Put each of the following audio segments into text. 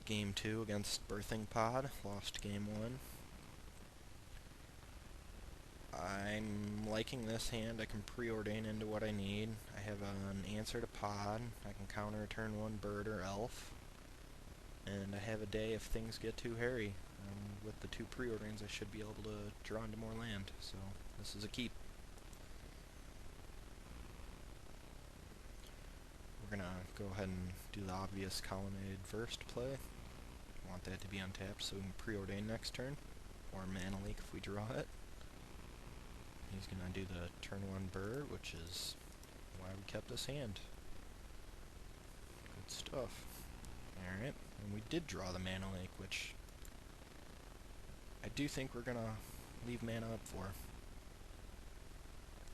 Game 2 against Birthing Pod. Lost Game 1. I'm liking this hand. I can preordain into what I need. I have an answer to Pod. I can counter a turn 1 bird or elf. And I have a day if things get too hairy. With the 2 preordains I should be able to draw into more land. So this is a keep. We're gonna go ahead and do the obvious colonnade first play. Want that to be untapped so we can preordain next turn, or mana leak if we draw it. He's gonna do the turn 1 bird, which is why we kept this hand. Good stuff. Alright, and we did draw the mana leak, which I do think we're gonna leave mana up for.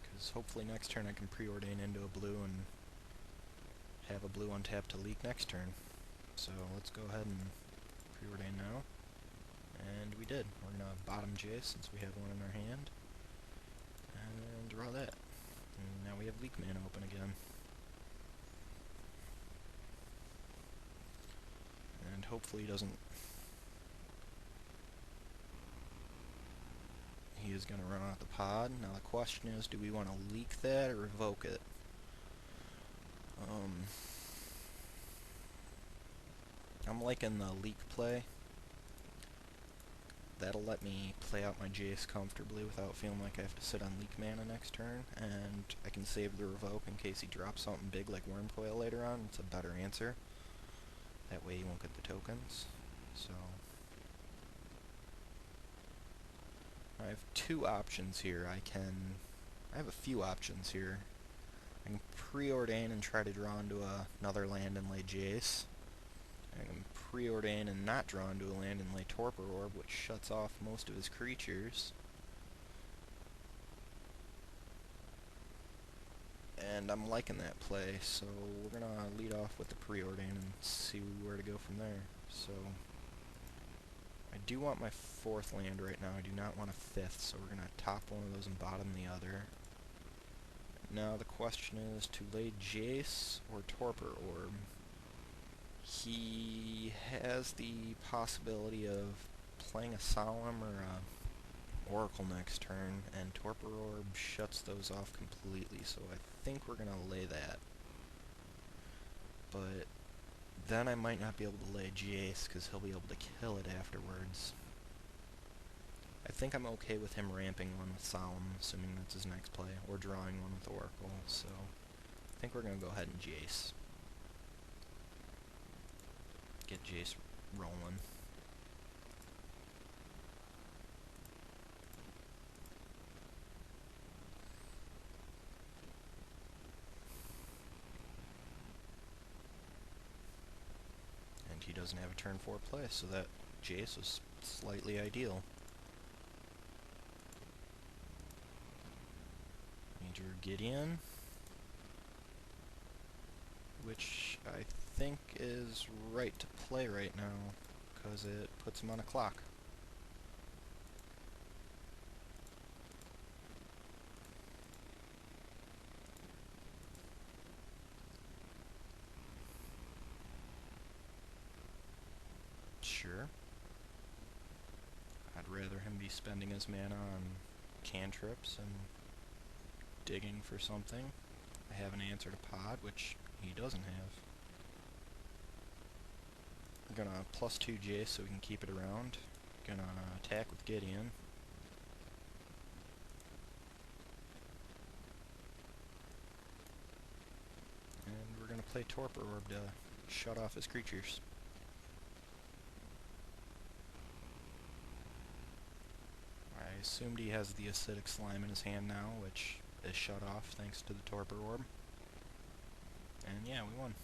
Because hopefully next turn I can preordain into a blue and have a blue untapped to leak next turn. So let's go ahead and preordain now. And we did. We're going to bottom Jace since we have one in our hand. And draw that. And now we have leak mana open again. And hopefully he doesn't... He is going to run out the pod. Now the question is, do we want to leak that or revoke it? I'm liking the leak play. That'll let me play out my Jace comfortably without feeling like I have to sit on leak mana next turn, and I can save the revoke in case he drops something big like Wormcoil later on. It's a better answer. That way you won't get the tokens. So I have 2 options here. I have a few options here. I can preordain and try to draw into another land and lay Jace. I can preordain and not draw into a land and lay Torpor Orb, which shuts off most of his creatures. And I'm liking that play, so we're going to lead off with the preordain and see where to go from there. So I do want my 4th land right now. I do not want a 5th, so we're going to top one of those and bottom the other. Now the question is to lay Jace or Torpor Orb. He has the possibility of playing a Solemn or a Oracle next turn, and Torpor Orb shuts those off completely, so I think we're going to lay that. But then I might not be able to lay Jace, because he'll be able to kill it afterwards. I think I'm okay with him ramping one with Solemn, assuming that's his next play, or drawing one with Oracle, so I think we're going to go ahead and Jace. Get Jace rolling. And he doesn't have a turn 4 play, so that Jace was slightly ideal. Major Gideon, which I think is right to play right now, because it puts him on a clock. Sure. I'd rather him be spending his mana on cantrips and digging for something. I have an answer to Pod, which he doesn't have. I'm gonna +2 Jace so we can keep it around. Gonna attack with Gideon. And we're gonna play Torpor Orb to shut off his creatures. I assumed he has the Acidic Slime in his hand now, which is shut off thanks to the Torpor Orb. And yeah, we won.